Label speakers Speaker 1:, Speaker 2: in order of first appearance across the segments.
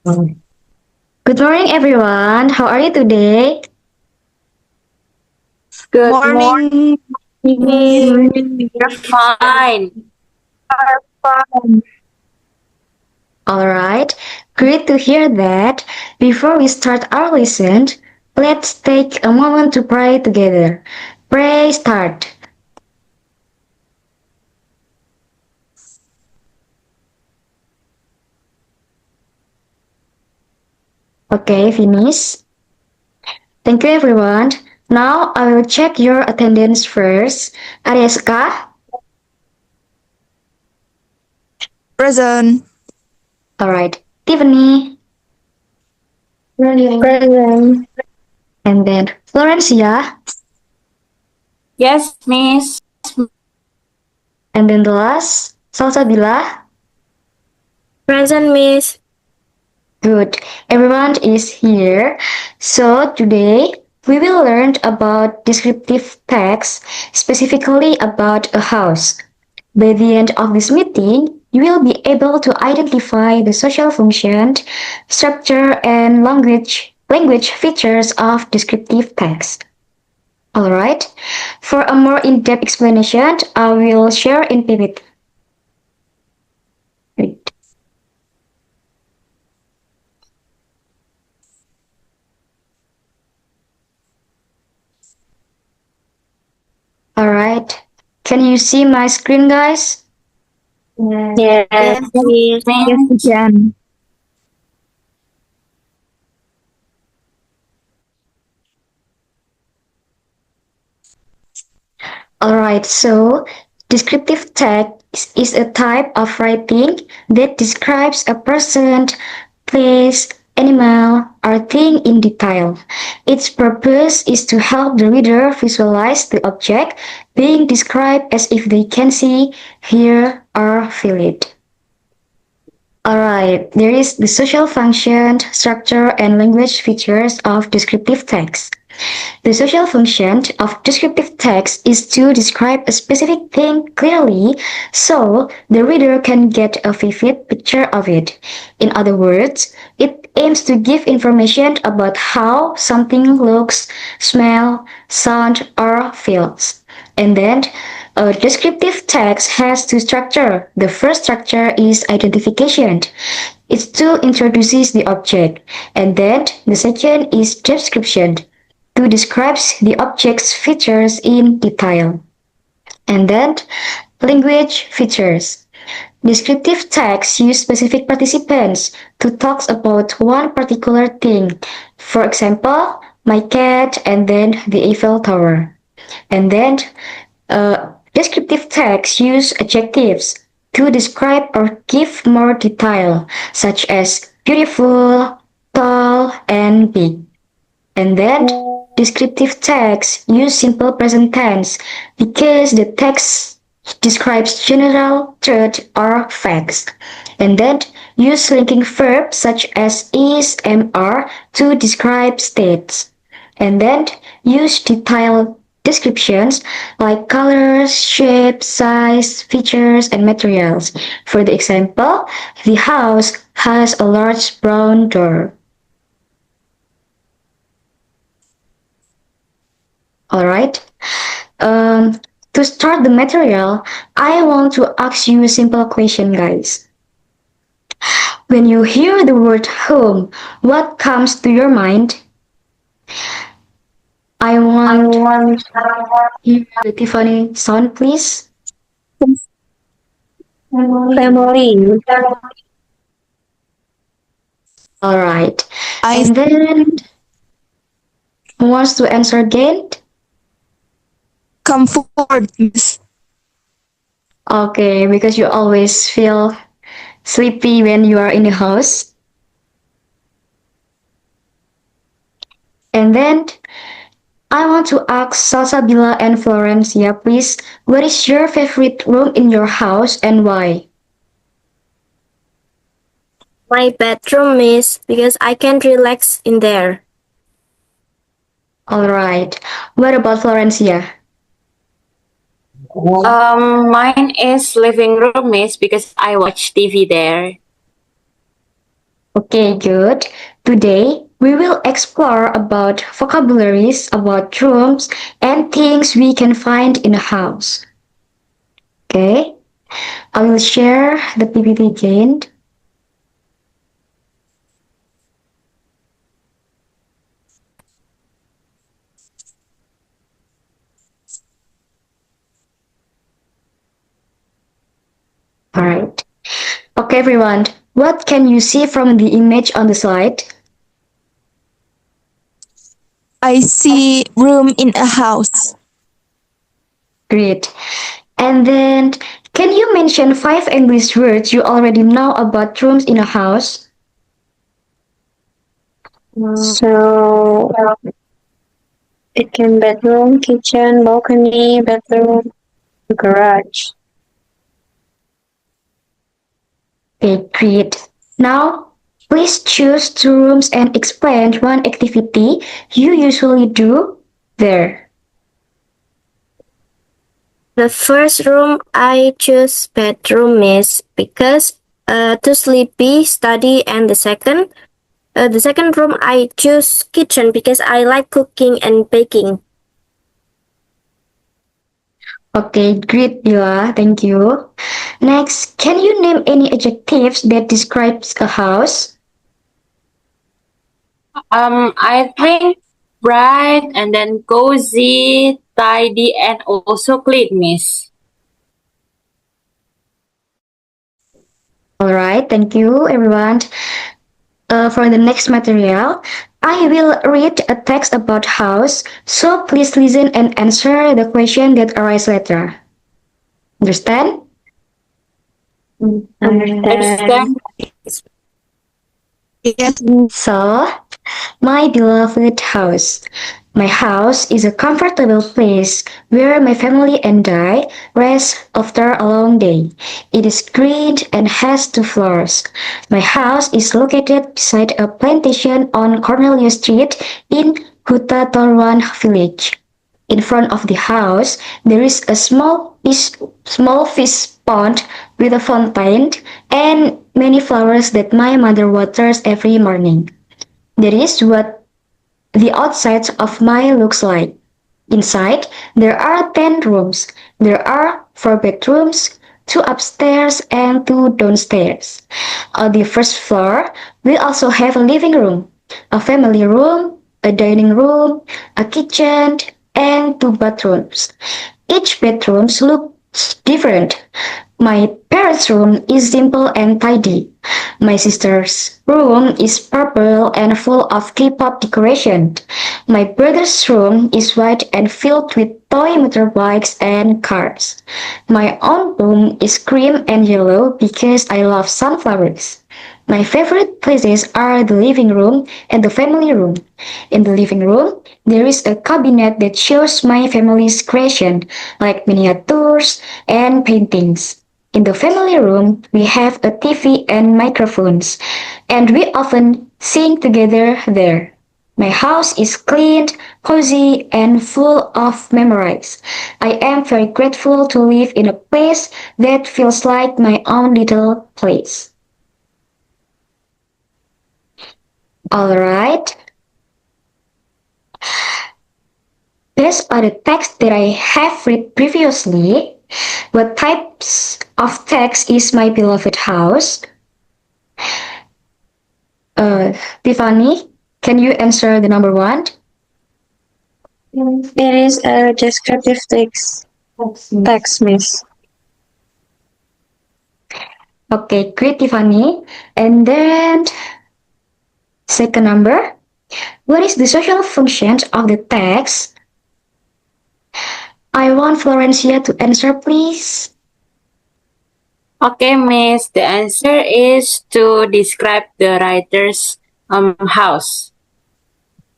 Speaker 1: Good morning, everyone. How are you today?
Speaker 2: Good
Speaker 3: Morning, Miss.
Speaker 2: morning.
Speaker 1: Morning.
Speaker 2: We're fine.
Speaker 1: All right. Great to hear that. Before we start our lesson, let's take a moment to pray together. Pray start. Okay, finish. Thank you, everyone. Now I will check your attendance first. Arieska?
Speaker 3: Present.
Speaker 1: All right. Tiffany?
Speaker 3: Present.
Speaker 1: And then Florencia?
Speaker 2: Yes, Miss.
Speaker 1: And then the last, Salsabila?
Speaker 3: Present, Miss.
Speaker 1: Good. Everyone is here. So today we will learn about descriptive text, specifically about a house. By the end of this meeting, you will be able to identify the social function, structure, and language features of descriptive text. Alright, for a more in-depth explanation, I will share in PPT. Alright, can you see my screen, guys?
Speaker 2: Yes,
Speaker 3: Yes, Miss. Yes, we
Speaker 2: Miss.
Speaker 3: can.
Speaker 1: Alright, so descriptive text is a type of writing that describes a person, place, animal, or thing in detail. Its purpose is to help the reader visualize the object being described as if they can see, hear, or feel it. Alright, there is the social function, structure, and language features of descriptive text. The social function of descriptive text is to describe a specific thing clearly so the reader can get a vivid picture of it. In other words, it aims to give information about how something looks, smells, sounds, or feels. And then a descriptive text has two structures. The first structure is identification. It to introduces the object. And then the second is description to describes the object's features in detail. And then language features. Descriptive text use specific participants to talk about one particular thing. For example, my cat and then the Eiffel Tower. And then descriptive text use adjectives to describe or give more detail, such as beautiful, tall, and big. And then descriptive text use simple present tense because the text describes general truth or facts. And then use linking verbs such as is, am, are to describe states. And then use detailed descriptions like colors, shapes, size, features, and materials. For the example, the house has a large brown door. Alright. Um, to start the material, I want to ask you a simple question, guys. When you hear the word home, what comes to your mind? I want to hear the Tiffany sound, please.
Speaker 3: Family.
Speaker 1: Alright.
Speaker 3: I
Speaker 1: And then, who wants to answer again?
Speaker 3: comfort, Miss.
Speaker 1: Okay, because you always feel sleepy when you are in the house. And then, I want to ask Salsabila and Florencia, please. What is your favorite room in your house and why?
Speaker 4: My bedroom, miss, because I can relax in there.
Speaker 1: Alright. What about Florencia?
Speaker 2: Mine is living room, Miss, because I watch TV there.
Speaker 1: Okay, good. Today, we will explore about vocabularies, about rooms, and things we can find in a house. Okay, I will share the PPT again. Alright. Okay, everyone. What can you see from the image on the slide?
Speaker 3: I see room in a house.
Speaker 1: Great. And then, can you mention 5 English words you already know about rooms in a house?
Speaker 3: So it can bedroom, kitchen, balcony, bedroom, garage.
Speaker 1: Okay, great. Now, please choose 2 rooms and explain one activity you usually do there.
Speaker 4: The first room I choose bedroom, miss, because to sleepy, study, and the second room I choose kitchen because I like cooking and baking.
Speaker 1: Okay, great, Bila. Thank you. Next, can you name any adjectives that describes a house?
Speaker 2: I think bright and then cozy, tidy, and also clean, Miss.
Speaker 1: All right, thank you, everyone. For the next material, I will read a text about house, so please listen and answer the question that arises later. Understand?
Speaker 3: Understand.
Speaker 2: Understand?
Speaker 3: Yes.
Speaker 1: So, my beloved house. My house is a comfortable place where my family and I rest after a long day. It is green and has 2 floors. My house is located beside a plantation on Cornelius Street in Huta Torwan village. In front of the house, there is a small fish pond with a fountain and many flowers that my mother waters every morning. That is what the outside of my looks like. Inside, there are 10 rooms. There are 4 bedrooms, 2 upstairs and 2 downstairs. On the first floor, we also have a living room, a family room, a dining room, a kitchen, and 2 bathrooms. Each bedroom looks different. My parents' room is simple and tidy. My sister's room is purple and full of K-pop decoration. My brother's room is white and filled with toy motorbikes and cars. My own room is cream and yellow because I love sunflowers. My favorite places are the living room and the family room. In the living room, there is a cabinet that shows my family's creation, like miniatures and paintings. In the family room, we have a TV and microphones, and we often sing together there. My house is clean, cozy, and full of memories. I am very grateful to live in a place that feels like my own little place. Alright. Based on the text that I have read previously, what types of text is my beloved house? Tiffany, can you answer the number 1?
Speaker 3: It is a descriptive text, miss.
Speaker 1: Okay, great, Tiffany. And then, second number, what is the social function of the text? I want Florencia to answer, please.
Speaker 2: Okay, Miss. The answer is to describe the writer's house.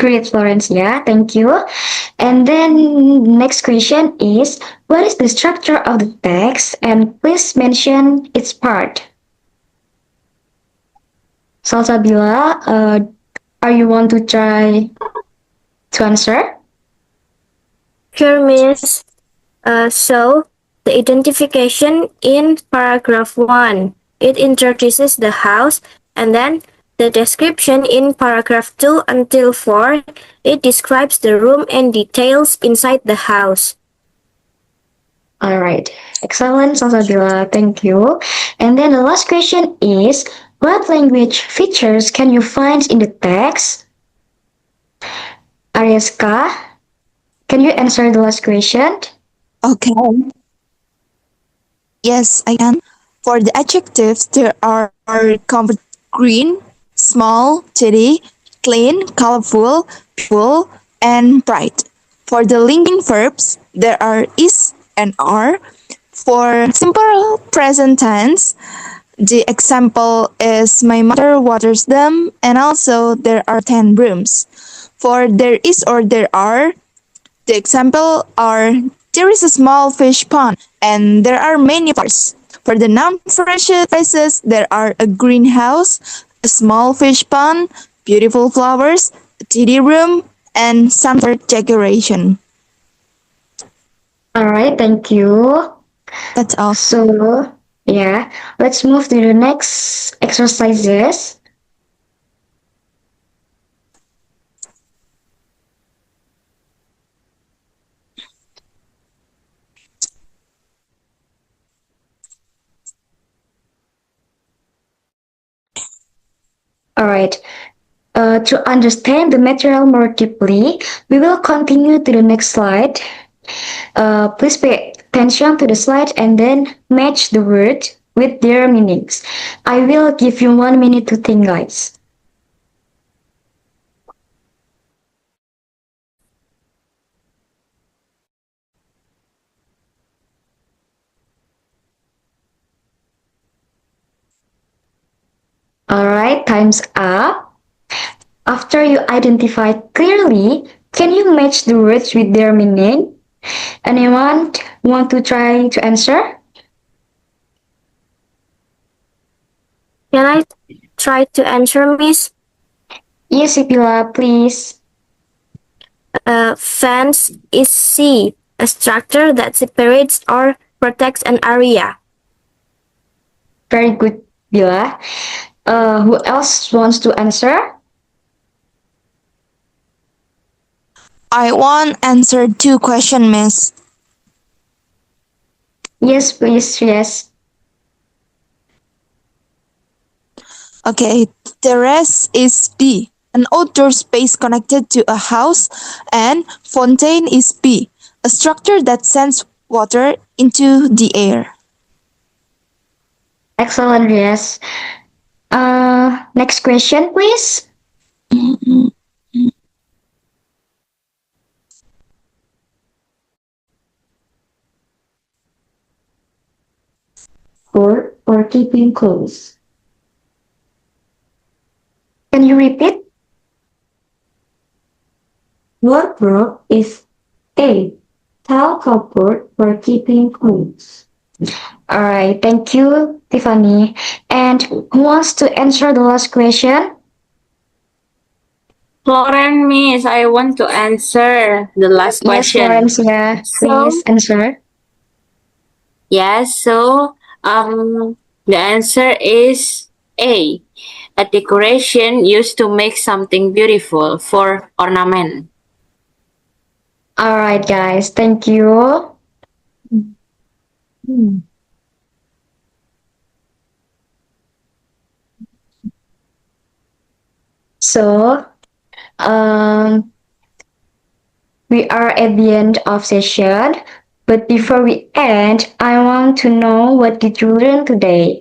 Speaker 1: Great, Florencia. Thank you. And then next question is, what is the structure of the text? And please mention its part. Salsabila, are you want to try to answer?
Speaker 4: Sure, miss. So, the identification in paragraph 1, it introduces the house, and then The description in paragraph 2 until 4, it describes the room and details inside the house.
Speaker 1: All right. Excellent, Salsabila. Thank you. And then the last question is, what language features can you find in the text? Arieska, can you answer the last question?
Speaker 5: Okay. Yes, I can. For the adjectives, there are comfort green, small, tidy, clean, colorful, beautiful, and bright. For the linking verbs, there are is and are. For simple present tense, the example is my mother waters them, and also there are 10 rooms. For there is or there are, the example are there is a small fish pond and there are many flowers. For the noun phrases, there are a greenhouse, a small fish pond, beautiful flowers, a tidy room, and some decoration.
Speaker 1: All right, thank you.
Speaker 5: That's all.
Speaker 1: So, yeah, let's move to the next exercises. All right. To understand the material more deeply, we will continue to the next slide. Please pay attention to the slide and then match the words with their meanings. I will give you 1 minute to think, guys. All right, time's up. After you identify clearly, can you match the words with their meaning? Anyone want to try to answer?
Speaker 4: Can I try to answer, Miss?
Speaker 1: Yes, Sipila, please.
Speaker 4: Fence is C, a structure that separates or protects an area.
Speaker 1: Very good, Bila. Who else wants to answer?
Speaker 5: I want answer 2 question, miss.
Speaker 1: Yes, please, yes.
Speaker 5: Okay, terrace is B, an outdoor space connected to a house, and fontaine is B, a structure that sends water into the air.
Speaker 1: Excellent, yes. Next question, please. Or keeping close. Can you repeat? Wardrobe is A. Towel cupboard for keeping clothes. Alright, thank you, Tiffany. And who wants to answer the last question?
Speaker 2: Florence, Miss, I want to answer the last
Speaker 1: Yes,
Speaker 2: question.
Speaker 1: Florence, yeah. Please answer.
Speaker 2: Yes, so the answer is A. A decoration used to make something beautiful for ornament.
Speaker 1: Alright, guys, thank you. So, we are at the end of session, but before we end, I want to know what did you learn today?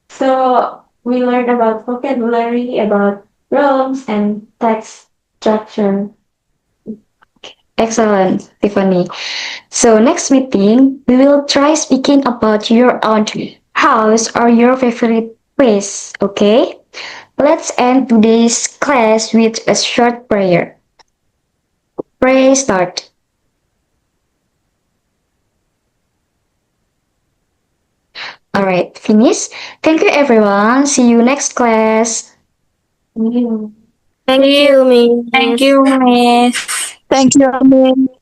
Speaker 1: So we learned about vocabulary, about rooms and text structure. Excellent, Tiffany. So next meeting, we will try speaking about your own house or your favorite place, okay? Let's end today's class with a short prayer. Pray start. Alright, finish. Thank you everyone. See you next class.
Speaker 4: Thank you, Miss.
Speaker 2: Thank you, Miss.
Speaker 5: Thank you, miss.